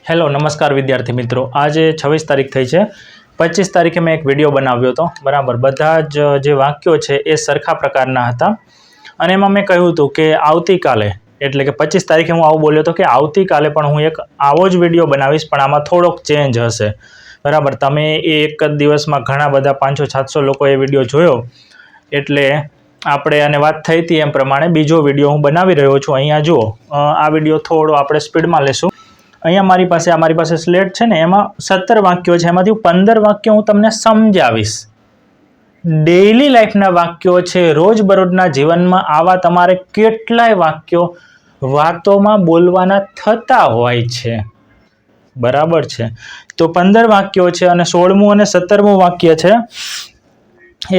Hello નમસ્કાર વિદ્યાર્થી મિત્રો, આજે 26 તારીખ થઈ છે। 25 તારીખે મેં એક વિડીયો બનાવ્યો હતો, બરાબર। બધા જ જે વાક્યો છે એ સરખા પ્રકારના હતા અને એમાં મેં કહ્યું હતું કે આવતીકાલે એટલે કે 25 તારીખે હું આવું બોલ્યો હતો કે આવતીકાલે પણ હું એક આવો જ વિડીયો બનાવીશ, પણ આમાં થોડોક ચેન્જ હશે, બરાબર। તમે એ એક જ દિવસમાં ઘણા બધા 500-700 લોકોએ વિડીયો જોયો એટલે આપણે અને વાત થઈ હતી એમ પ્રમાણે બીજો વિડીયો હું બનાવી રહ્યો છું। અહીંયા જુઓ, આ વિડીયો થોડો આપણે સ્પીડમાં લેશું। અહીંયા મારી પાસે સ્લેટ છે ને, એમાં 17 વાક્યો છે, એમાંથી 15 વાક્યો હું તમને સમજાવીશ। ડેઇલી લાઈફના વાક્યો છે, રોજબરોજના જીવનમાં આવા તમારે કેટલાય વાક્યો વાતોમાં બોલવાના થતા હોય છે, બરાબર છે। તો 15 વાક્યો છે અને 16મું અને 17મું વાક્ય છે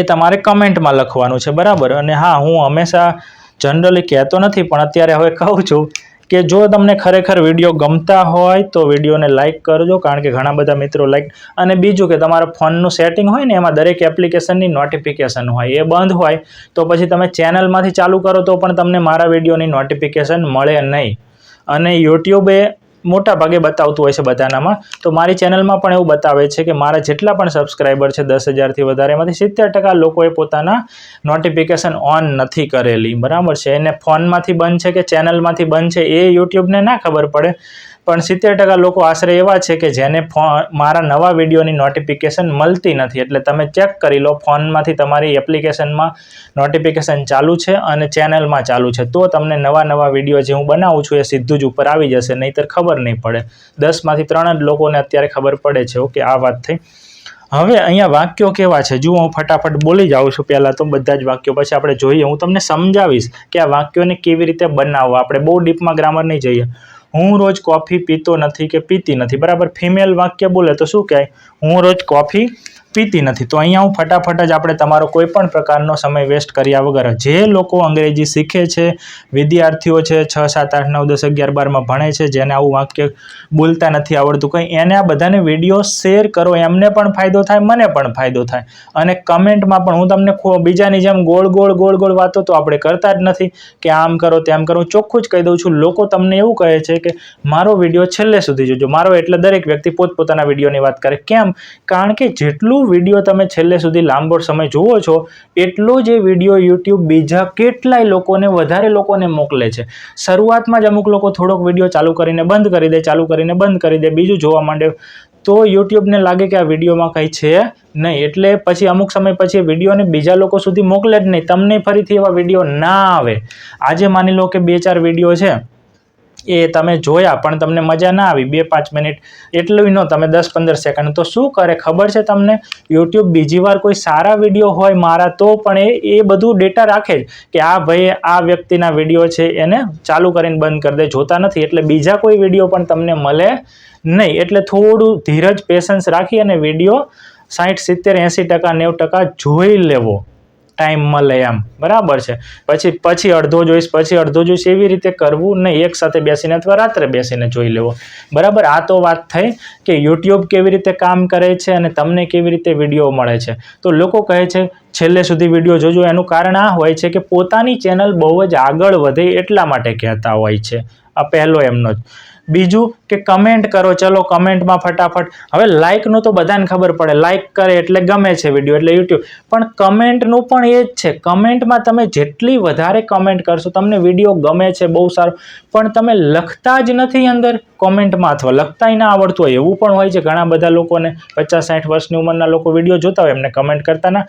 એ તમારે કમેન્ટમાં લખવાનું છે, બરાબર। અને હા, હું હંમેશા જનરલી કહેતો નથી, પણ અત્યારે હવે કહું છું કે જો તમને ખરેખર વિડીયો ગમતા હોય તો વિડીયોને લાઇક કરજો, કારણ કે ઘણા બધા મિત્રો લાઇક। અને બીજું કે તમારા ફોનનું સેટિંગ હોય ને, એમાં દરેક એપ્લિકેશનની નોટિફિકેશન હોય, એ બંધ હોય તો પછી તમે ચેનલમાંથી ચાલુ કરો તો પણ તમને મારા વિડીયોની નોટિફિકેશન મળે નહીં। અને યુટ્યુબે મોટા ભાગે બતાવતું હોય છે બધાનામાં, તો મારી ચેનલમાં પણ એવું બતાવે છે કે મારા જેટલા પણ સબસ્ક્રાઈબર છે 10,000થી વધારે, એમાંથી 70% લોકોએ પોતાના નોટિફિકેશન ઓન નથી કરેલી, બરાબર છે। એને ફોનમાંથી બંધ છે કે ચેનલમાંથી બંધ છે એ યુટ્યુબને ના ખબર પડે, પણ 70% લોકો આશરે એવા છે કે જેને મારા નવા વિડીયોની નોટિફિકેશન મળતી નથી। એટલે તમે ચેક કરી લો, ફોનમાંથી તમારી એપ્લિકેશનમાં નોટિફિકેશન ચાલુ છે અને ચેનલમાં ચાલુ છે, તો તમને નવા વિડીયો જે હું બનાવું છું એ સીધું જ ઉપર આવી જશે, નહીંતર ખબર નહીં પડે। 10માંથી 3 જ લોકોને અત્યારે ખબર પડે છે। ઓકે, આ વાત થઈ। હવે અહીંયા વાક્યો કેવા છે જુઓ, હું ફટાફટ બોલી જાઉં છું પહેલાં તો બધા જ વાક્યો, પછી આપણે જોઈએ, હું તમને સમજાવીશ કે આ વાક્યોને કેવી રીતે બનાવવા। આપણે બહુ ડીપમાં ગ્રામર નહીં જઈએ। હું રોજ કોફી પીતો નથી કે પીતી નથી, બરાબર। ફિમેલ વાક્ય બોલે તો શું કહે? હું રોજ કોફી પીતી નથી। તો અહીંયા હું ફટાફટ જ આપણે તમારો કોઈ પણ પ્રકારનો સમય વેસ્ટ કર્યા વગર, જે લોકો અંગ્રેજી શીખે છે, વિદ્યાર્થીઓ છે, 6, 7, 8, 9, 10, 11, 12માં ભણે છે, જેને આવું વાક્ય બોલતા નથી આવડતું કંઈ, એને આ બધાને વિડીયો શેર કરો, એમને પણ ફાયદો થાય, મને પણ ફાયદો થાય। અને કમેન્ટમાં પણ હું તમને બીજાની જેમ ગોળ વાતો તો આપણે કરતા જ નથી કે આમ કરો તેમ કરો। ચોખ્ખું જ કહી દઉં છું, લોકો તમને એવું કહે છે કે મારો વિડીયો છેલ્લે સુધી જોજો। મારો એટલે દરેક વ્યક્તિ પોતપોતાના વિડીયોની વાત કરે, કેમ? કારણ કે જેટલું વિડીયો તમે છેલ્લે સુધી લાંબો સમય જુઓ છો, એટલો જ એ વિડીયો યુટ્યુબ બીજા કેટલાય લોકોને, વધારે લોકોને મોકલે છે। શરૂઆતમાં જ અમુક લોકો થોડોક વિડીયો ચાલુ કરીને બંધ કરી દે, ચાલુ કરીને બંધ કરી દે, બીજું જોવા માંડે, તો યુટ્યુબને લાગે કે આ વિડીયોમાં કંઈ છે નહીં, એટલે પછી અમુક સમય પછી વિડીયોને બીજા લોકો સુધી મોકલે જ નહીં, તમને ફરીથી એવા વિડીયો ના આવે। આજે માની લો કે 2-4 વિડીયો છે એ તમે જોયા પણ તમને મજા ના આવી, 2-5 મિનિટ એટલું ન, તમે 10-15 સેકન્ડ, તો શું કરે ખબર છે તમને? યુટ્યુબ બીજી વાર કોઈ સારા વિડીયો હોય મારા, તો પણ એ બધું ડેટા રાખે જ કે આ ભાઈ આ વ્યક્તિના વિડીયો છે એને ચાલુ કરીને બંધ કરી દે, જોતા નથી, એટલે બીજા કોઈ વિડીયો પણ તમને મળે નહીં। એટલે થોડું ધીરજ, પેશન્સ રાખી અને વિડીયો 60, 70, 80%, 90% જોઈ લેવો, ટાઈમ મળે એમ, બરાબર છે। પછી અડધો જોઈશ, એવી રીતે કરવું નહીં, એક સાથે બેસીને અથવા રાત્રે બેસીને જોઈ લેવો, બરાબર। આ તો વાત થઈ કે યુટ્યુબ કેવી રીતે કામ કરે છે અને તમને કેવી રીતે વિડીયો મળે છે। તો લોકો કહે છે છેલ્લે સુધી વિડીયો જોજો, એનું કારણ આ હોય છે કે પોતાની ચેનલ બહુ જ આગળ વધે એટલા માટે કહેતા હોય છે। આ પહેલો એમનો જ। બીજું કે કમેન્ટ કરો, ચલો કમેન્ટમાં ફટાફટ, હવે લાઇકનું તો બધાને ખબર પડે, લાઇક કરે એટલે ગમે છે વિડીયો, એટલે યુટ્યુબ, પણ કમેન્ટનું પણ એ જ છે। કમેન્ટમાં તમે જેટલી વધારે કમેન્ટ કરશો, તમને વિડીયો ગમે છે, બહુ સારો, પણ તમે લખતા જ નથી અંદર કોમેન્ટમાં, અથવા લખતાય ના આવડતું હોય એવું પણ હોય છે ઘણા બધા લોકોને, 50-60 વર્ષની ઉંમરના લોકો વિડીયો જોતા હોય, એમને કમેન્ટ કરતા ના।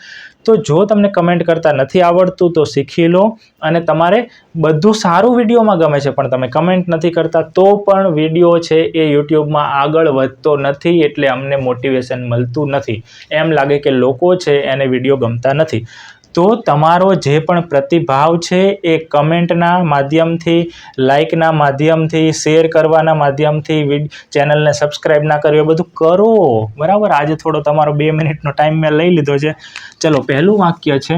તો જો તમને કમેન્ટ કરતા નથી આવડતું તો શીખી લો, અને તમારે બધું સારું વિડીયોમાં ગમે છે પણ તમે કમેન્ટ નથી કરતા, તો પણ વિડીયો છે એ યુટ્યુબમાં આગળ વધતો નથી, એટલે અમને મોટિવેશન મળતું નથી, એમ લાગે કે લોકો છે એને વિડીયો ગમતા નથી। તો તમારો જે પણ પ્રતિભાવ છે એ કમેન્ટના માધ્યમથી, લાઇકના માધ્યમથી, શેર કરવાના માધ્યમથી, ચેનલને સબસ્ક્રાઈબ ના કર્યો, એ બધું કરો, બરાબર। આજે થોડો તમારો 2 મિનિટનો ટાઈમ મેં લઈ લીધો છે। ચલો, પહેલું વાક્ય છે,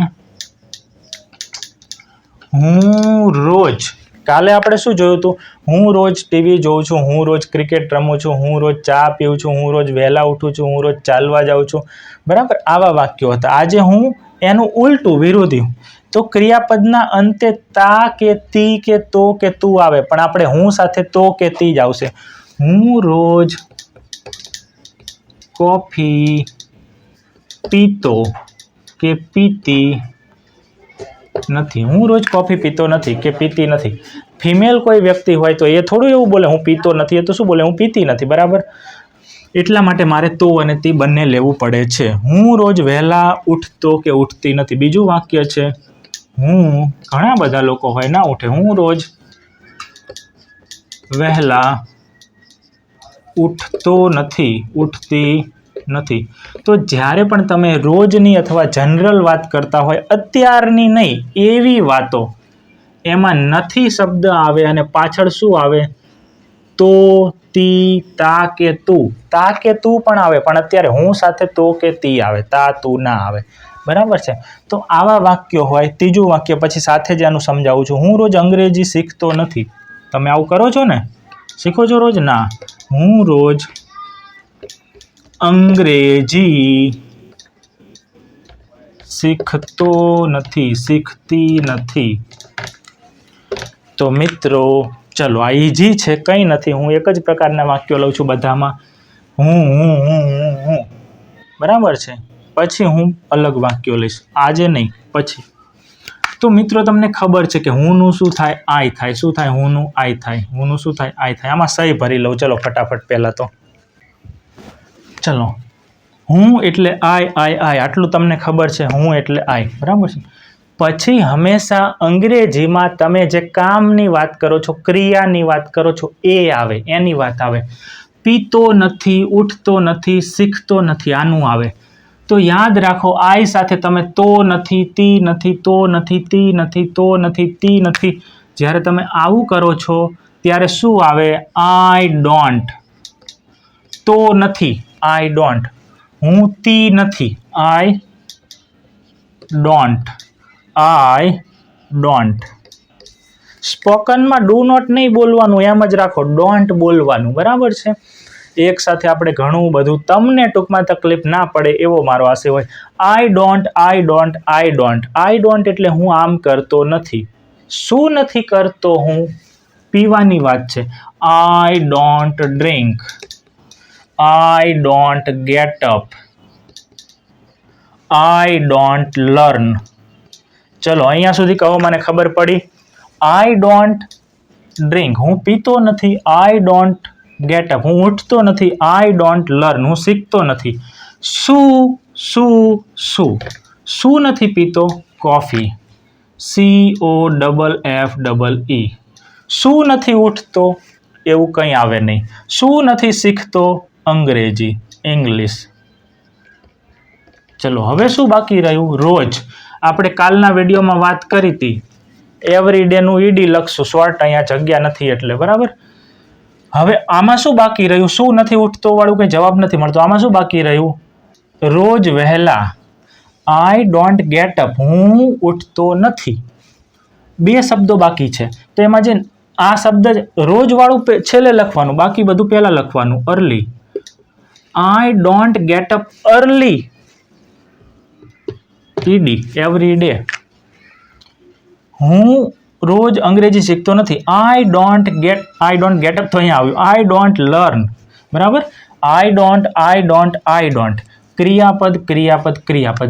હું રોજ, કાલે આપણે શું જોયું હતું? હું રોજ ટીવી જોઉં છું, હું રોજ ક્રિકેટ રમું છું, હું રોજ ચા પીઉં છું, હું રોજ વહેલા ઉઠું છું, હું રોજ ચાલવા જાઉં છું, બરાબર। આવા વાક્યો હતા। આજે હું એનું ઉલટું, વિરોધી, તો ક્રિયાપદના અંતે તા કે તી કે તો કે તું આવે, પણ આપણે હું સાથે તો કે તી જ આવશે। હું રોજ કોફી પીતો કે પીતી નથી. હું રોજ કોફી પીતો નથી કે પીતી નથી. ફિમેલ કોઈ વ્યક્તિ હોય તો એ થોડું એવું બોલે હું પીતો નથી, એ તો શું બોલે હું પીતી નથી, બરાબર. એટલા માટે મારે તો અને તી બંને લેવું પડે છે. હું રોજ વહેલા ઉઠતો કે ઉઠતી નથી. બીજું વાક્ય છે હું, ઘણા બધા લોકો હોય ના ઉઠે. હું રોજ વહેલા ઉઠતો નથી, ઉઠતી નથી. તો જ્યારે પણ તમે રોજની અથવા જનરલ વાત કરતા હોય, અત્યારની નહીં, એવી વાતો, એમાં નથી શબ્દ આવે અને પાછળ શું આવે? તો, તી, તા કે તું. તા કે તું પણ આવે, પણ અત્યારે હું સાથે તો કે તી આવે, તા તું ના આવે, બરાબર છે. તો આવા વાક્યો હોય. ત્રીજું વાક્ય પછી સાથે જ આનું સમજાવું છું. હું રોજ અંગ્રેજી શીખતો નથી. તમે આવું કરો છો ને? શીખો છો રોજ? ના, હું રોજ અંગ્રેજી શીખતો નથી, શીખતી નથી. તો મિત્રો ચલો, આ ઈઝી છે, કંઈ નથી. હું એક જ પ્રકારના વાક્યો લઉં છું બધામાં. હું, બરાબર છે. પછી હું અલગ વાક્યો લઈશ, આજે નહીં, પછી. તો મિત્રો તમને ખબર છે કે હુંનું શું થાય? આઈ થાય. શું થાય? હુંનું આઈ થાય. હુંનું શું થાય? આઈ થાય. આમાં સહી ભરી લઉં. ચલો ફટાફટ પહેલાં તો ચલો. હું એટલે આઈ, આટલું તમને ખબર છે. હું એટલે આઈ, બરાબર છે. પછી હંમેશા અંગ્રેજીમાં તમે જે કામની વાત કરો છો, ક્રિયાની વાત કરો છો, એ આવે, એની વાત આવે. પીતો નથી, ઉઠતો નથી, શીખતો નથી, આનું આવે. તો યાદ રાખો, આઈ સાથે તમે તો નથી, તી નથી, તો નથી, તી નથી, તો નથી, તી નથી. જ્યારે તમે આવું કરો છો ત્યારે શું આવે? I don't. તો નથી, આઈ ડોન્ટ. હું તી નથી, આઈ ડોન્ટ. I don't. સ્પોકનમાં ડુ નોટ નહીં બોલવાનું, એમ જ રાખો, ડોન્ટ બોલવાનું, બરાબર છે. એક સાથે આપણે ઘણું બધું, તમને ટૂંકમાં તકલીફ ના પડે એવો મારો આશય હોય. આઈ don't, I don't, I don't. I don't એટલે હું આમ કરતો નથી. શું નથી કરતો હું? પીવાની વાત છે. આઈ don't drink. I don't get up. I don't learn. ચલો અહીંયા સુધી કહો, મને ખબર પડી. આઈ ડોન્ટ ડ્રિંક, હું પીતો નથી. આઈ ડોન્ટ ગેટ અપ, હું ઉઠતો નથી. આઈ ડોન્ટ લર્ન, હું શીખતો નથી. શું નથી પીતો? કોફી. COFFE. શું નથી ઉઠતો? એવું કંઈ આવે નહીં. શું નથી શીખતો? અંગ્રેજી, ઇંગ્લિશ. ચલો હવે શું બાકી રહ્યું? રોજ. આપણે કાલના વિડીયોમાં વાત કરી હતી. એવરી ડેનું ઈડી લખશું, શોર્ટ, અહીંયા જગ્યા નથી એટલે, બરાબર. હવે આમાં શું બાકી રહ્યું? શું નથી ઉઠતો વાળું કંઈ જવાબ નથી મળતો. આમાં શું બાકી રહ્યું? રોજ વહેલા. આઈ ડોન્ટ ગેટ અપ, હું ઉઠતો નથી. બે શબ્દો બાકી છે. તો એમાં જે આ શબ્દ રોજ વાળું છેલ્લે લખવાનું, બાકી બધું પહેલા લખવાનું. Early. I don't get up early. ઈડી, એવરી ડે. હું રોજ અંગ્રેજી શીખતો નથી. આઈ ડોન્ટ ગેટ અપ તો અહીંયા આવ્યું. આઈ ડોન્ટ લર્ન, બરાબર. I don't. ક્રિયાપદ.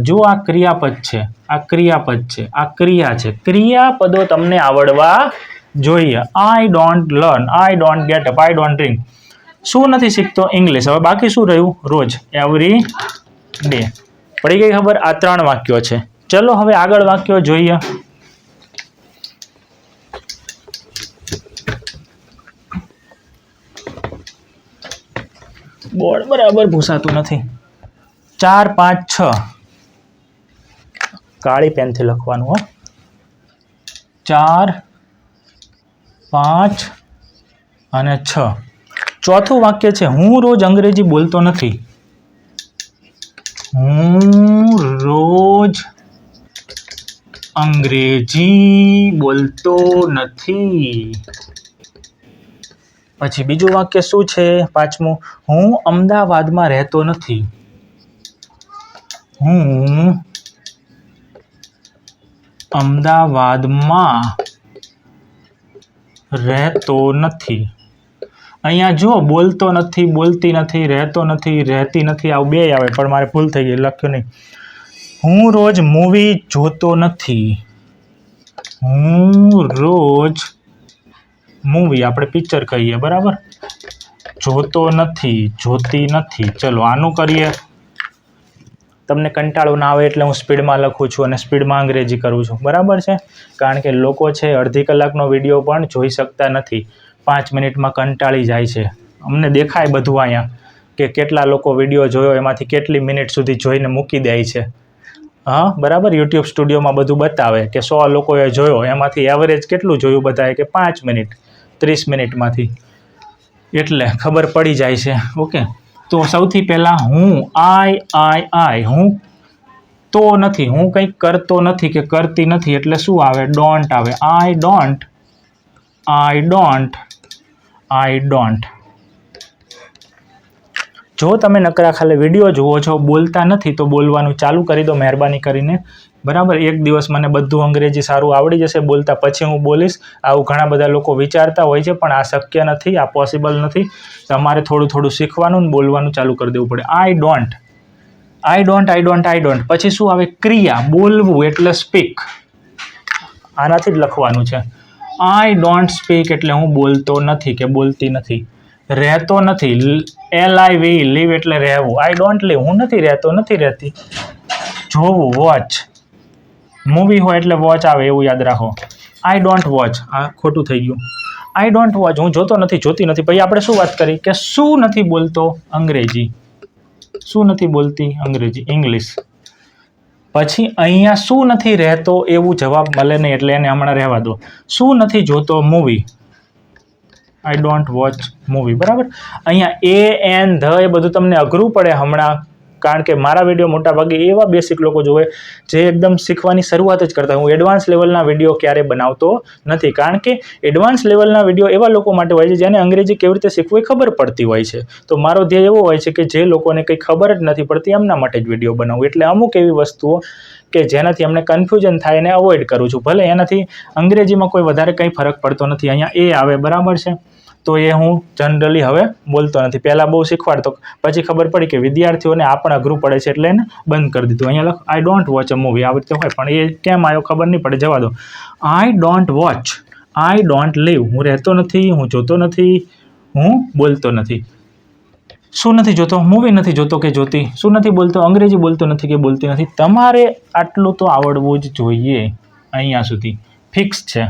જો આ ક્રિયાપદ છે, આ ક્રિયાપદ છે, આ ક્રિયા છે. ક્રિયાપદો તમને આવડવા જોઈએ. I don't learn, I don't get up, I don't drink. શું નથી શીખતો? ઇંગ્લિશ. હવે બાકી શું રહ્યું? રોજ, એવરી ડે. પડી ગઈ ખબર? આ 3 વાક્યો છે. ચલો હવે આગળ વાક્યો જોઈએ. બોર્ડ બરાબર ભૂસાતું નથી. 4, 5, 6. કાળી પેનથી લખવાનું હો. 4, 5 અને 6. ચોથું વાક્ય છે હું રોજ અંગ્રેજી બોલતો નથી. હું રોજ અંગ્રેજી બોલતો નથી. પછી બીજું વાક્ય શું છે? 5મું, હું અમદાવાદમાં રહેતો નથી. હું અમદાવાદમાં રહેતો નથી. અહીંયા જો બોલતો નથી, બોલતી નથી, રહેતો નથી, રહેતી નથી, આવું બે આવે, પણ મારે ભૂલ થઈ ગઈ, લખ્યું નહીં. હું રોજ મૂવી જોતો નથી. હું રોજ મૂવી આપણે પિક્ચર કહીએ, બરાબર. જોતો નથી, જોતી નથી. ચલો આનું કરીએ. તમને કંટાળો ના આવે એટલે હું સ્પીડમાં લખું છું અને સ્પીડમાં અંગ્રેજી કરું છું, બરાબર છે. કારણ કે લોકો છે અડધી કલાકનો વિડીયો પણ જોઈ શકતા નથી, 5 મિનિટમાં કંટાળી જાય છે. અમને દેખાય બધું અહીંયા કે કેટલા લોકો વિડીયો જોયો એમાંથી કેટલી મિનિટ સુધી જોઈને મૂકી દે છે. હા બરાબર, યુટ્યુબ સ્ટુડિયોમાં બધું બતાવે કે 100 લોકોએ જોયો, એમાંથી એવરેજ કેટલું જોયું બધાએ કે 5 મિનિટ 30 મિનિટમાંથી. એટલે ખબર પડી જાય છે. ઓકે, તો સૌથી પહેલાં હું આઈ હું તો નથી, હું કંઈક કરતો નથી કે કરતી નથી, એટલે શું આવે? ડોન્ટ આવે. I don't. જો તમે નકરા ખાલી વિડીયો જુઓ છો, બોલતા નથી, તો બોલવાનું ચાલુ કરી દો મહેરબાની કરીને, બરાબર. એક દિવસ મને બધું અંગ્રેજી સારું આવડી જશે બોલતા, પછી હું બોલીશ. આવું ઘણા બધા લોકો વિચારતા હોય છે, પણ આ શક્ય નથી, આ પોસિબલ નથી. તમારે થોડું થોડું શીખવાનું ને બોલવાનું ચાલુ કરી દેવું પડે. I don't. પછી શું આવે? ક્રિયા, બોલવું એટલે સ્પીક. આનાથી જ લખવાનું છે. આઈ ડોન્ટ સ્પીક એટલે હું બોલતો નથી કે બોલતી નથી. રહેતો નથી, LIV, લીવ એટલે રહેવું. આઈ ડોન્ટ લીવ, હું નથી રહેતો, નથી રહેતી. જોવું, વોચ. મૂવી હોય એટલે વોચ આવે, એવું યાદ રાખો. આઈ ડોન્ટ વોચ, આ ખોટું થઈ ગયું. આઈ ડોન્ટ વોચ, હું જોતો નથી, જોતી નથી. પછી આપણે શું વાત કરી કે શું નથી બોલતો? અંગ્રેજી. શું નથી બોલતી? અંગ્રેજી, ઇંગ્લિશ. પછી અહીંયા શું નથી રહેતો એવું જવાબ મળે નહીં, એટલે એને હમણાં રહેવા દો. શું નથી જોતો? Movie. I don't watch movie, બરાબર. અહીંયા ધ એ બધું તમને અઘરું પડે હમણાં, કારણ કે મારા વિડીયો મોટાભાગે એવા બેસિક લોકો જોવે જે એકદમ શીખવાની શરૂઆત જ કરતા. હું એડવાન્સ લેવલના વિડીયો ક્યારેય બનાવતો નથી, કારણ કે એડવાન્સ લેવલના વિડીયો એવા લોકો માટે હોય છે જેને અંગ્રેજી કેવી રીતે શીખવું એ ખબર પડતી હોય છે. તો મારો ધ્યેય એવો હોય છે કે જે લોકોને કંઈ ખબર જ નથી પડતી એમના માટે જ વિડીયો બનાવું. એટલે અમુક એવી વસ્તુઓ કે જેનાથી અમને કન્ફ્યુઝન થાય એને અવોઇડ કરું છું. ભલે એનાથી અંગ્રેજીમાં કોઈ વધારે કંઈ ફરક પડતો નથી. અહીંયા એ આવે, બરાબર છે. તો એ હું જનરલી હવે બોલતો નથી. પહેલાં બહુ શીખવાડતો, પછી ખબર પડી કે વિદ્યાર્થીઓને આ પણ અઘરું પડે છે, એટલે એને બંધ કરી દીધું. અહીંયા લખ આઈ ડોન્ટ વોચ અ મૂવી, આવી રીતે હોય, પણ એ કેમ આવ્યો ખબર નહીં પડે, જવા દો. I don't watch, I don't live, હું રહેતો નથી, હું જોતો નથી, હું બોલતો નથી. શું નથી જોતો? મૂવી નથી જોતો કે જોતી. શું નથી બોલતો? અંગ્રેજી બોલતો નથી કે બોલતી નથી. તમારે આટલું તો આવડવું જ જોઈએ. અહીંયા સુધી ફિક્સ છે.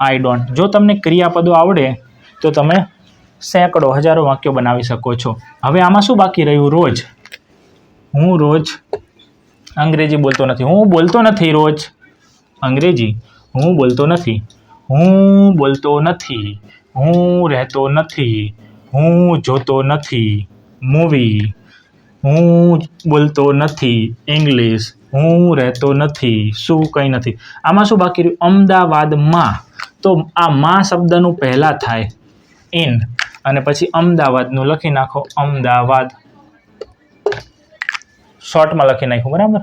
I don't. જો તમને ક્રિયાપદો આવડે તો તમે સેંકડો હજારો વાક્યો બનાવી શકો છો. હવે આમાં શું બાકી રહ્યું? રોજ. હું રોજ અંગ્રેજી બોલતો નથી. હું બોલતો નથી રોજ અંગ્રેજી. હું બોલતો નથી. હું બોલતો નથી. હું રહેતો નથી. હું જોતો નથી મૂવી. હું બોલતો નથી ઇંગ્લિશ. હું રહેતો નથી. શું કંઈ નથી. આમાં શું બાકી રહ્યું? અમદાવાદમાં. તો આ માં શબ્દનું પહેલાં થાય ઇન, અને પછી અમદાવાદનું લખી નાખો અમદાવાદ. શોર્ટમાં લખી નાખ્યું, બરાબર.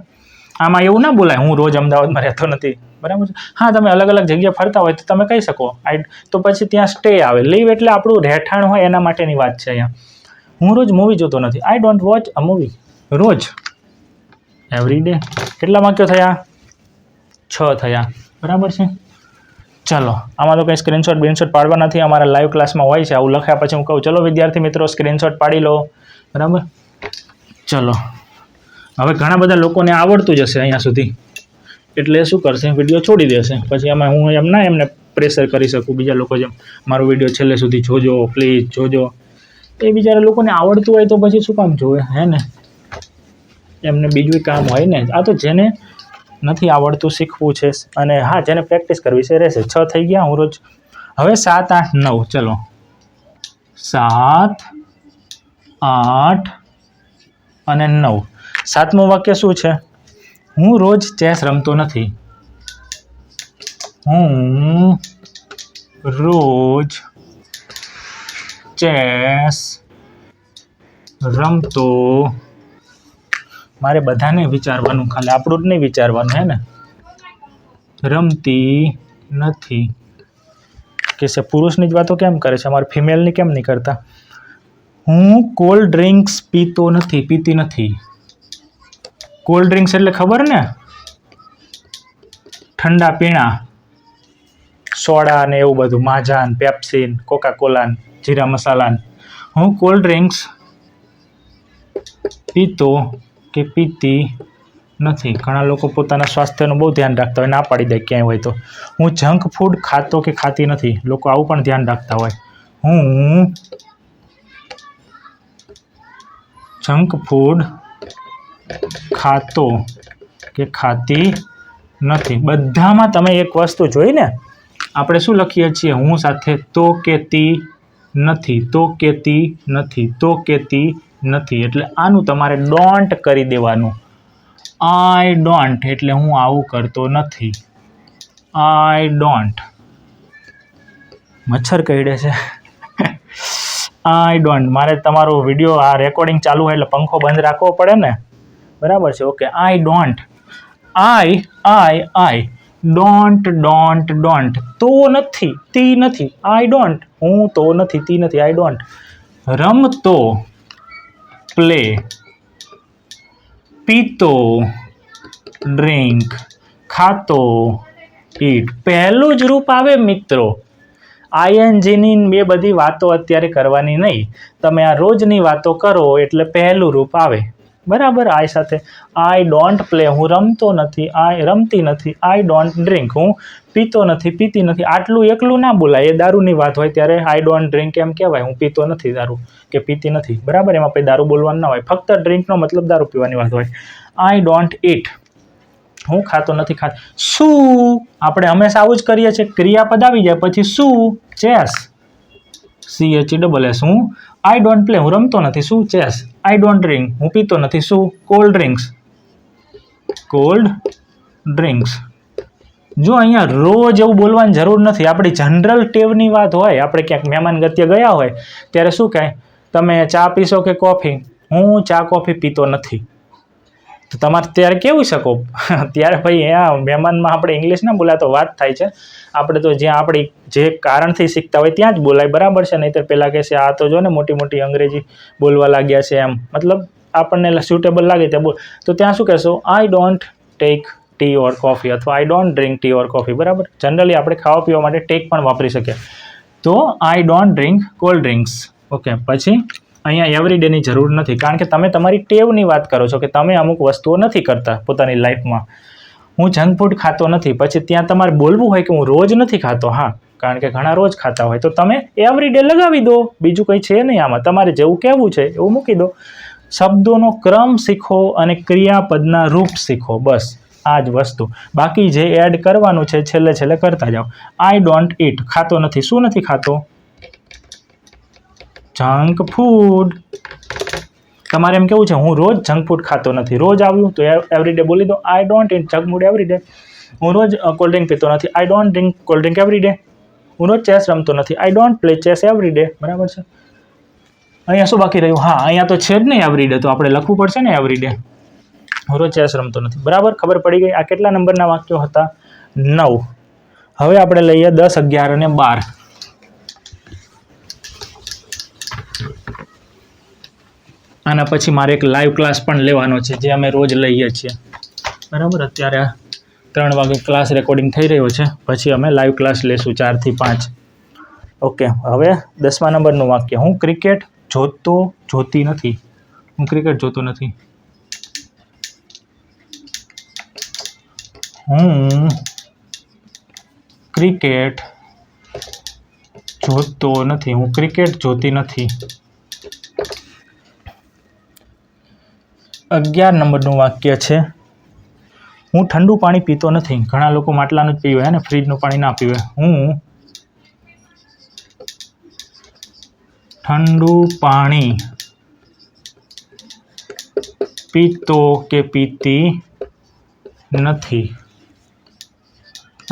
આમાં એવું ના બોલાય હું રોજ અમદાવાદમાં રહેતો નથી, બરાબર. હા, તમે અલગ અલગ જગ્યાએ ફરતા હોય તો તમે કહી શકો આઈ, તો પછી ત્યાં સ્ટે આવે. લીવ એટલે આપણું રહેઠાણ હોય એના માટેની વાત છે અહીંયા. હું રોજ મૂવી જોતો નથી. I don't watch a movie. રોજ, એવરી ડે. કેટલા વાક્યો થયા? 6 થયા, બરાબર છે. ચલો, આમાં તો કંઈ સ્ક્રીનશોટ પાડવા નથી. અમારા લાઈવ ક્લાસમાં હોય છે આવું લખ્યા પછી હું કહું ચલો વિદ્યાર્થી મિત્રો સ્ક્રીનશોટ પાડી લો, બરાબર. ચલો, હવે ઘણા બધા લોકોને આવડતું જ હશે અહીંયા સુધી, એટલે શું કરશે? વિડીયો છોડી દેશે. પછી આમાં હું એમને પ્રેશર કરી શકું બીજા લોકો જેમ મારો વિડીયો છેલ્લે સુધી જોજો, પ્લીઝ જોજો. એ બિચારા લોકોને આવડતું હોય તો પછી શું કામ જોવે, હે ને? એમને બીજું કામ હોય ને. આ તો જેને નથી આવડતું શીખવું છે, અને હા જેને પ્રેક્ટિસ કરવી છે રહેશે. 6 થઈ ગયા. હું રોજ હવે 7, 8, 9. ચલો, 7, 8 અને 9. 7મું વાક્ય શું છે? હું રોજ ચેસ રમતો નથી. હું રોજ ચેસ રમતો. મારે બધાને વિચારવાનું, ખાલી આપણું જ નહીં વિચારવાનું, હે ને? રમતી નથી. કે છે પુરુષની જ વાતો કેમ કરે છે, અમારે ફિમેલની કેમ નહીં કરતા? હું કોલ્ડ ડ્રિંક્સ પીતી નથી. કોલ્ડ ડ્રિંક્સ એટલે ખબર ને, ઠંડા પીણા, સોડા ને એવું બધું, માઝા, પેપ્સી, કોકા કોલા, જીરા મસાલા. હું કોલ્ડ ડ્રિંક્સ પીતો કે પીતી નથી. ઘણા લોકો પોતાના સ્વાસ્થ્યનું બહુ ધ્યાન રાખતા હોય, ના પાડી દે ક્યાંય હોય તો. હું જંક ફૂડ ખાતો કે ખાતી નથી. લોકો આવું પણ ધ્યાન રાખતા હોય. હું જંક ફૂડ ખાતો કે ખાતી નથી. બધામાં તમે એક વસ્તુ જોઈ ને, આપણે શું લખીએ છીએ હું સાથે? તો કેતી નથી, તો કેતી નથી, તો કેતી નથી. એટલે આનું તમારે ડોન્ટ કરી દેવાનું. આઈ ડોન્ટ એટલે હું આવું કરતો નથી. I don't. મચ્છર કરડે છે. I don't. મારે તમારો વિડીયો આ રેકોર્ડિંગ ચાલુ હોય એટલે પંખો બંધ રાખવો પડે ને, બરાબર છે? Okay. I don't. I don't. તો નથી, તી નથી. I don't. હું તો નથી, તી નથી. I don't. રમતો, પ્લે. પીતો, ડ્રિંક. ખાતો, ઈટ. પહેલું જ રૂપ આવે મિત્રો. આઈએનજીની બે બધી વાતો અત્યારે કરવાની નહીં. તમે આ રોજની વાતો કરો એટલે પહેલું રૂપ આવે, બરાબર? આઈ સાથે આઈ ડોન્ટ પ્લે, હું રમતો નથી. આઈ રમતી નથી. આઈ ડોન્ટ ડ્રિંક, હું પીતો નથી, પીતી નથી. આટલું એકલું ના બોલાય. એ દારૂની વાત હોય ત્યારે આઈ ડોન્ટ ડ્રિંક એમ કહેવાય. હું પીતો નથી દારૂ કે પીતી નથી, બરાબર? એમાં પછી દારૂ બોલવાનું ના હોય. ફક્ત ડ્રિંકનો મતલબ દારૂ પીવાની વાત હોય. આઈ ડોન્ટ ઈટ, હું ખાતો નથી, ખાતો. શું? આપણે હંમેશા આવું જ કરીએ છીએ. ક્રિયાપદ આવી જાય પછી શું? ચેસ. CHESS. હું આઈ ડોન્ટ પ્લે, હું રમતો નથી. શું? ચેસ. આઈ ડોન્ટ ડ્રિંક, હું પીતો નથી. શું? Cold drinks. Cold drinks. જો અહીંયા રોજ એવું બોલવાની જરૂર નથી. આપણી જનરલ ટેવની વાત હોય, આપણે ક્યાંક મહેમાન ગત્ય ગયા હોય ત્યારે શું કહે? તમે ચા પીશો કે કોફી? હું ચા કોફી પીતો નથી. તો તમારે ત્યારે કેવું શકો? ત્યારે ભાઈ અહીંયા મહેમાનમાં આપણે ઇંગ્લિશ ના બોલાય તો વાત થાય છે. આપણે તો જ્યાં આપણી જે કારણથી શીખતા હોય ત્યાં જ બોલાય, બરાબર છે? નહીંતર પહેલાં કહેશે આ તો જો ને મોટી મોટી અંગ્રેજી બોલવા લાગ્યા છે એમ, મતલબ આપણને સ્યુટેબલ લાગે ત્યાં બોલ. તો ત્યાં શું કહેશો? I don't take tea or coffee, અથવા I don't drink tea or coffee, બરાબર? જનરલી આપણે ખાવા પીવા માટે ટેક પણ વાપરી શકીએ. તો I don't drink cold drinks. Okay. પછી અહીંયા એવરીડેની જરૂર નથી, કારણ કે તમે તમારી ટેવની વાત કરો છો કે તમે અમુક વસ્તુઓ નથી કરતા પોતાની લાઈફમાં. હું જંક ફૂડ ખાતો નથી, પછી ત્યાં તમારે બોલવું હોય કે હું રોજ નથી ખાતો. હા, કારણ કે ઘણા રોજ ખાતા હોય તો તમે એવરીડે લગાવી દો. બીજું કંઈ છે નહીં આમાં. તમારે જેવું કહેવું છે એવું મૂકી દો. શબ્દોનો ક્રમ શીખો અને ક્રિયાપદના રૂપ શીખો, બસ આ જ વસ્તુ. બાકી જે એડ કરવાનું છે છેલ્લે છેલ્લે કરતા જાઓ. આઈ ડોન્ટ ઈટ, ખાતો નથી. શું નથી ખાતો? Junk food. તમારે એમ કેવું છે હું રોજ જંક ફૂડ ખાતો નથી. રોજ આવ્યું તો એવરીડે બોલી દો I don't eat junk food everyday. હું રોજ કોલ્ડ ડ્રિંક પીતો નથી. I don't drink cold drink everyday. હું રોજ ચેસ રમતો નથી. I don't play chess everyday, બરાબર છે? અહીંયા શું બાકી રહ્યું? હા, અહીંયા તો છે જ નહીં એવરીડે, તો આપણે લખવું પડશે ને એવરીડે. હું રોજ ચેસ રમતો નથી, બરાબર? ખબર પડી ગઈ. આ કેટલા નંબરના વાક્યો હતા? 9. હવે આપણે લઈએ 10, 11 અને 12. આના પછી મારે એક લાઈવ ક્લાસ પણ લેવાનો છે, જે અમે રોજ લઈએ છીએ, બરાબર? અત્યારે 3 વાગે ક્લાસ રેકોર્ડિંગ થઈ રહ્યો છે, પછી અમે લાઈવ ક્લાસ લેશું 4 થી 5. ઓકે. હવે 10મા નંબરનું વાક્ય. હું ક્રિકેટ જોતી નથી. હું ક્રિકેટ જોતો નથી. હું ક્રિકેટ જોતો નથી. હું ક્રિકેટ જોતી નથી. 11 નંબરનું વાક્ય છે. હું ઠંડુ પાણી પીતો નથી. ઘણા લોકો માટલાનું જ પીવે ને, ફ્રીજનું પાણી ના પીવે. હું ઠંડુ પાણી પીતો કે પીતી નથી.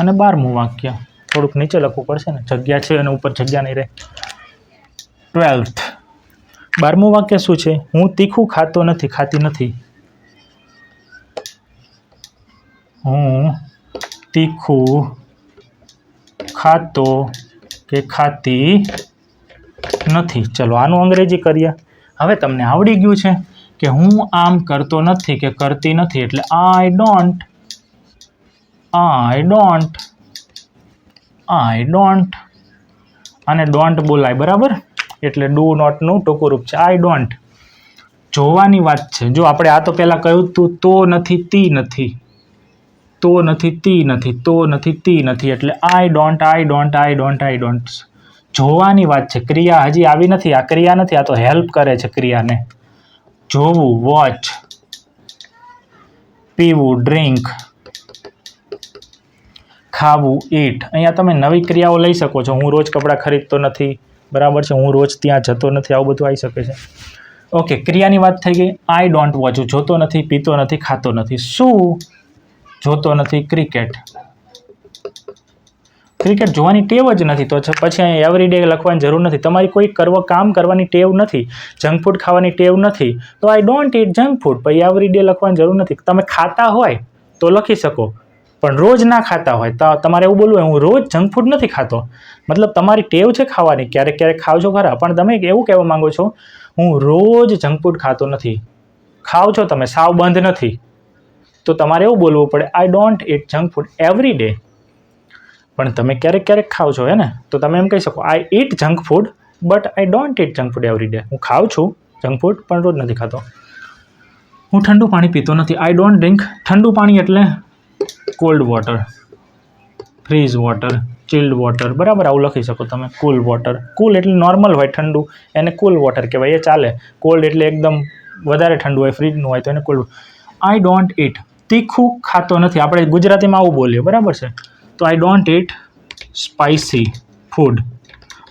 અને 12મું વાક્ય થોડુંક નીચે લખવું પડશે ને, જગ્યા છે અને ઉપર જગ્યા નહીં રહે. 12th 12મું વાક્ય શું છે? હું તીખું ખાતો નથી, ખાતી નથી. હું તીખું ખાતો કે ખાતી નથી. ચલો આનું અંગ્રેજી કરીએ. હવે તમને આવડી ગયું છે કે હું આમ કરતો નથી કે કરતી નથી, એટલે આઈ ડોન્ટ અને ડોન્ટ બોલાય, બરાબર? એટલે ડુ નોટનું ટૂંકું રૂપ છે આઈ ડોન્ટ. જોવાની વાત છે. જો આપણે આ તો પહેલાં કહ્યું તું તો નથી તી નથી, તો નથી તી નથી, તો નથી તી નથી, એટલે આઈ ડોન્ટ. જોવાની વાત છે. ક્રિયા હજી આવી નથી, આ ક્રિયા નથી, આ તો હેલ્પ કરે છે ક્રિયાને. જોવું વોચ, પીવું ડ્રિંક, ખાવું ઈટ. અહીંયા તમે નવી ક્રિયાઓ લઈ શકો છો. હું રોજ કપડાં ખરીદતો નથી, બરાબર છે? હું રોજ ત્યાં જતો નથી, આવું બધું આવી શકે છે. ઓકે, ક્રિયાની વાત થઈ ગઈ. આઈ ડોન્ટ વોચ, જોતો નથી, પીતો નથી, ખાતો નથી. શું જોતો નથી? ક્રિકેટ. ક્રિકેટ જોવાની ટેવ જ નથી, તો પછી અહીંયા એવરી ડે લખવાની જરૂર નથી. તમારી કોઈ કામ કરવાની ટેવ નથી, જંક ફૂડ ખાવાની ટેવ નથી, તો I don't it junk food. પછી એવરી ડે લખવાની જરૂર નથી. તમે ખાતા હોય તો લખી શકો, પણ રોજ ના ખાતા હોય તો તમારે એવું બોલવું હોય હું રોજ જંક ફૂડ નથી ખાતો. મતલબ તમારી ટેવ છે ખાવાની, ક્યારેક ક્યારેક ખાવ છો ખરા, પણ તમે એવું કહેવા માંગો છો હું રોજ જંક ફૂડ ખાતો નથી. ખાવ છો તમે, સાવ બંધ નથી, તો તમારે એવું બોલવું પડે આઈ don't it junk food every day. પણ તમે ક્યારેક ક્યારેક ખાવ છો, હે ને? તો તમે એમ કહી શકો I eat junk food but I don't it junk food every day. હું ખાઉં છું જંક ફૂડ પણ રોજ નથી ખાતો. હું ઠંડુ પાણી પીતો નથી. આઈ ડોન્ટ ડ્રિંક ઠંડુ પાણી, એટલે cold water, fridge water, chilled water, બરાબર? આવું લખી શકો તમે. કુલ વોટર, કુલ એટલે નોર્મલ હોય ઠંડુ, એને કુલ વોટર કહેવાય, એ ચાલે. કોલ્ડ એટલે એકદમ વધારે ઠંડુ હોય, ફ્રીજનું હોય તો એને કોલ્ડ. આઈ ડોન્ટ ઇટ તીખું ખાતો નથી. આપણે ગુજરાતીમાં આવું બોલીએ, બરાબર છે? તો I don't eat spicy food.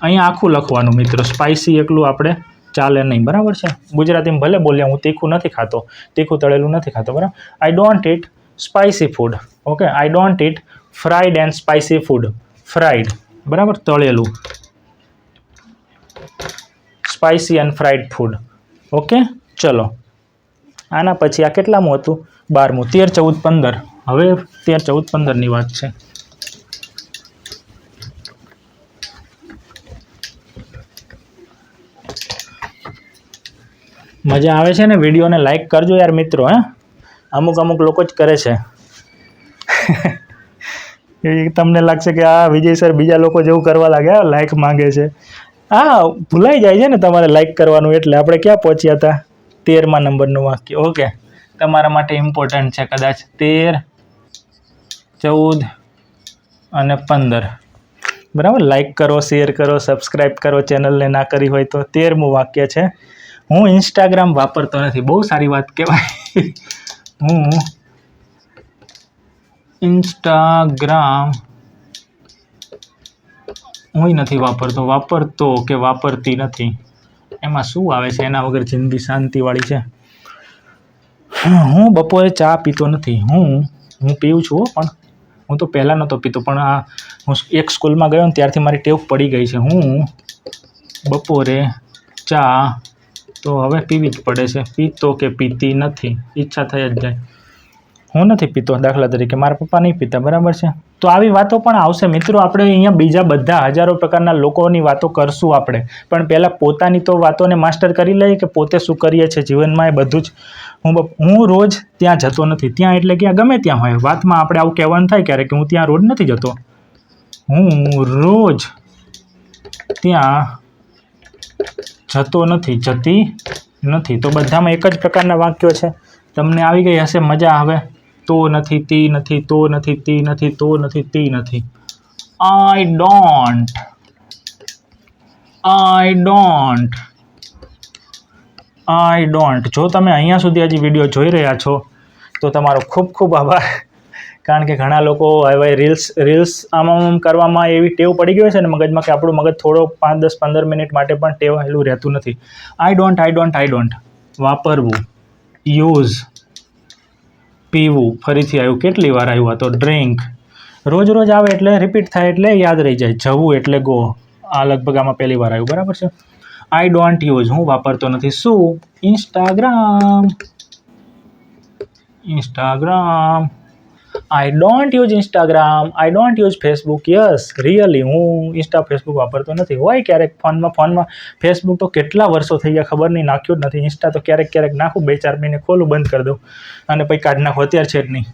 અહીંયા આખું લખવાનું મિત્રો, સ્પાઇસી એકલું આપણે ચાલે નહીં, બરાબર છે? ગુજરાતીમાં ભલે બોલ્યા હું તીખું નથી ખાતો, તીખું તળેલું નથી ખાતો, બરાબર? I don't eat spicy food. Okay, I don't eat fried and spicy food. Fried, બરાબર? તળેલું. Spicy and fried food. Okay, ચલો આના પછી આ કેટલામું હતું? 12મું. 13, 14, 15. હવે 13, 14, 15ની વાત છે. મજા આવે છે ને? વિડીયોને લાઈક કરજો યાર મિત્રો. અમુક લોકો જ કરે છે. તમને લાગશે કે આ વિજય સર બીજા લોકો જેવું કરવા લાગ્યા, લાઈક માંગે છે. હા, ભૂલાઈ જાય છે ને તમારે લાઈક કરવાનું. એટલે આપણે ક્યાં પહોંચ્યા હતા? 13મા નંબરનું વાક્ય. ઓકે, તમારા માટે ઇમ્પોર્ટન્ટ છે કદાચ. 13, 14 અને 15, બરાબર? લાઈક કરો, શેર કરો, સબસ્ક્રાઈબ કરો ચેનલને, ના કરી હોય તો. 13મું વાક્ય છે. હું ઇન્સ્ટાગ્રામ વાપરતો નથી. બહુ સારી વાત કહેવાય. હું ઇન્સ્ટાગ્રામ નથી વાપરતો કે વાપરતી નથી. એમાં શું આવે છે? એના વગર જિંદગી શાંતિવાળી છે. હું બપોરે ચા પીતો નથી. હું પીઉં છું, પણ હું તો પહેલાં નહોતો પીતો, પણ આ હું એક સ્કૂલમાં ગયો ને ત્યારથી મારી ટેવ પડી ગઈ છે. હું બપોરે ચા તો હવે પીવી જ પડે છે. પીતો કે પીતી નથી, ઈચ્છા થઈ જ જાય. હું નથી પીતો, દાખલા તરીકે મારા પપ્પા નહીં પીતા, બરાબર છે? તો આવી વાતો પણ આવશે મિત્રો. આપણે અહીંયા બીજા બધા હજારો પ્રકારના લોકોની વાતો કરશું આપણે, પણ પહેલાં પોતાની તો વાતોને માસ્ટર કરી લઈએ કે પોતે શું કરીએ છીએ જીવનમાં. એ બધું જ હું રોજ ત્યાં જતો નથી. ત્યાં એટલે ક્યાં? ગમે ત્યાં હોય. વાતમાં આપણે આવું કહેવાનું થાય ક્યારેક કે હું ત્યાં રોજ નથી જતો. હું રોજ ત્યાં જતો નથી, જતી નથી. તો બધામાં એક જ પ્રકારના વાક્યો છે. તમને આવી ગઈ હશે, મજા આવે. તો નથી, તી નથી, તો નથી, તી નથી, તો નથી, તી નથી. I don't. જો તમે અહીંયા સુધી હજી વિડીયો જોઈ રહ્યા છો તો તમારો ખૂબ ખૂબ આભાર. કારણ કે ઘણા લોકો હવે રીલ્સ આમ કરવામાં એવી ટેવ પડી ગઈ છે ને મગજમાં, કે આપણું મગજ થોડો 5, 10, 15 મિનિટ માટે પણ ટેવાયેલું રહેતું નથી. I don't. વાપરવું, યુઝ, પીવું, ફરીથી આવ્યું. કેટલી વાર આવ્યું આ તો? ડ્રિંક. રોજ આવે એટલે રિપીટ થાય એટલે યાદ રહી જાય. જવું એટલે ગો. આ લગભગ આમાં પહેલી વાર આવ્યું, બરાબર છે? આઈ ડોન્ટ યુઝ, હું વાપરતો નથી. શું? Instagram. I don't use Instagram, I don't use Facebook. Yes, really હું ઇન્સ્ટા ફેસબુક વાપરતો નથી. હોય ક્યારેક ફોનમાં ફેસબુક તો કેટલા વર્ષો થઈ ગયા ખબર નહીં, નાખ્યું જ નથી. ઇન્સ્ટા તો ક્યારેક નાખું, 2-4 મહિને ખોલું, બંધ કરી દઉં અને પછી કાઢી નાખું. અત્યારે છે જ નહીં.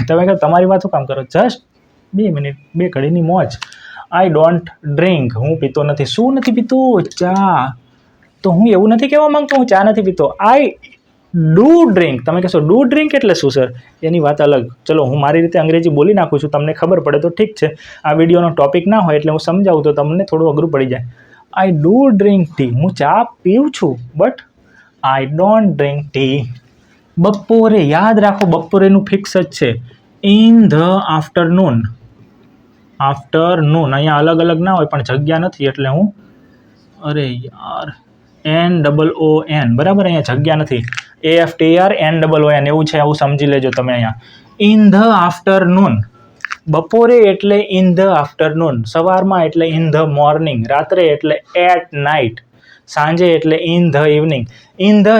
તમે કહો તમારી વાત શું કામ કરો? જસ્ટ 2 મિનિટ, 2 ઘડીની મોજ. આઈ ડોન્ટ ડ્રિંક, હું પીતો નથી. શું નથી પીતો? ચા. તો હું એવું નથી કહેવા માંગતો હું ચા નથી પીતો. I do drink. તમે કહેશો ડુ ડ્રિંક એટલે શું સર? એની વાત અલગ. ચલો હું મારી રીતે અંગ્રેજી બોલી નાખું છું, તમને ખબર પડે તો ઠીક છે. આ વિડીયોનો ટોપિક ના હોય એટલે હું સમજાવું તો તમને થોડું અઘરું પડી જાય. I do drink tea. હું ચા પીઉં છું, but I don't drink T. બપોરે, યાદ રાખો બપોરેનું ફિક્સ જ છે. In the afternoon. આફ્ટરનૂન અહીંયા અલગ અલગ ના હોય પણ જગ્યા નથી એટલે હું અરે યાર NOON બરાબર, અહીંયા જગ્યા નથી. AFTER NOON એવું છે, આવું સમજી લેજો તમે અહીંયા. In the afternoon. બપોરે એટલે ઇન ધ આફ્ટરનૂન, સવારમાં એટલે ઇન ધ મોર્નિંગ, રાત્રે એટલે એટ નાઇટ, સાંજે એટલે in the evening. In the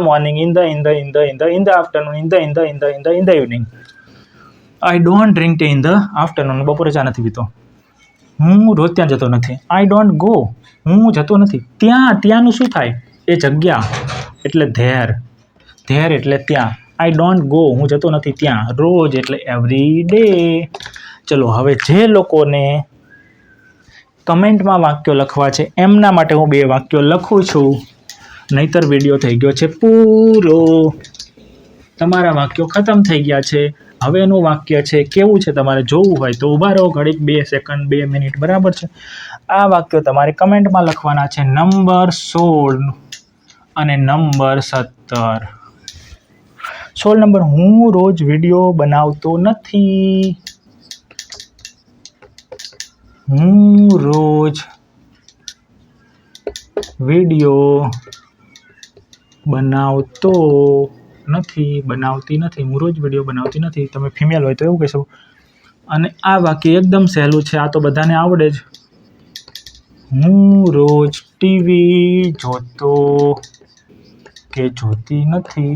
morning, in the afternoon, in the evening. I don't drink T in the afternoon. બપોરે ચા નથી પીતો. હું રોજ ત્યાં જતો નથી. I don't go. હું જતો નથી ત્યાં. ત્યાંનું શું થાય? એ જગ્યા એટલે ધેર. ધેર એટલે ત્યાં. આઈ ડોન્ટ ગો, હું જતો નથી ત્યાં. રોજ એટલે એવરી ડે. ચલો હવે જે લોકોને કમેન્ટમાં વાક્યો લખવા છે એમના માટે હું 2 વાક્યો લખું છું, નહીતર વિડીયો થઈ ગયો છે પૂરો. તમારા વાક્યો ખતમ થઈ ગયા છે. હવેનું વાક્ય છે કેવું છે તમારે જોવું હોય તો ઊભા રહો ઘડીક, 2 સેકન્ડ, 2 મિનિટ, બરાબર છે. આ વાક્યો તમારે કમેન્ટમાં લખવાના છે. નંબર 16 અને નંબર 17. 16 નંબર, હું રોજ વિડીયો બનાવતો નથી. હું રોજ વિડીયો બનાવતો નથી, બનાવતી નથી. હું રોજ વિડીયો બનાવતી નથી. તમે ફિમેલ હોય તો એવું કહેશો. અને આ વાક્ય એકદમ સહેલું છે, આ તો બધાને આવડે જ. હું રોજ ટીવી જોતો કે જોતી નથી.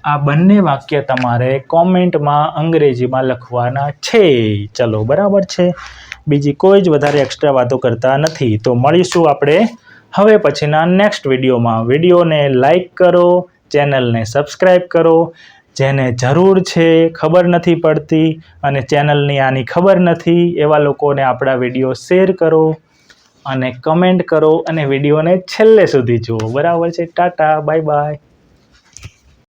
આ બંને વાક્ય તમારે કોમેન્ટમાં અંગ્રેજીમાં લખવાના છે. ચલો બરાબર છે. બીજી કોઈ જ વધારે એક્સ્ટ્રા વાતો કરતા નથી. તો મળીશું આપણે હવે પછીના નેક્સ્ટ વિડીયોમાં. વિડીયોને લાઈક કરો, ચેનલને સબસ્ક્રાઈબ કરો. જેને જરૂર છે, ખબર નથી પડતી અને ચેનલની આની ખબર નથી એવા લોકોને આપણા વિડીયો શેર કરો અને કમેન્ટ કરો અને વિડીયોને છેલ્લે સુધી જુઓ. બરાબર છે. Tata, bye bye.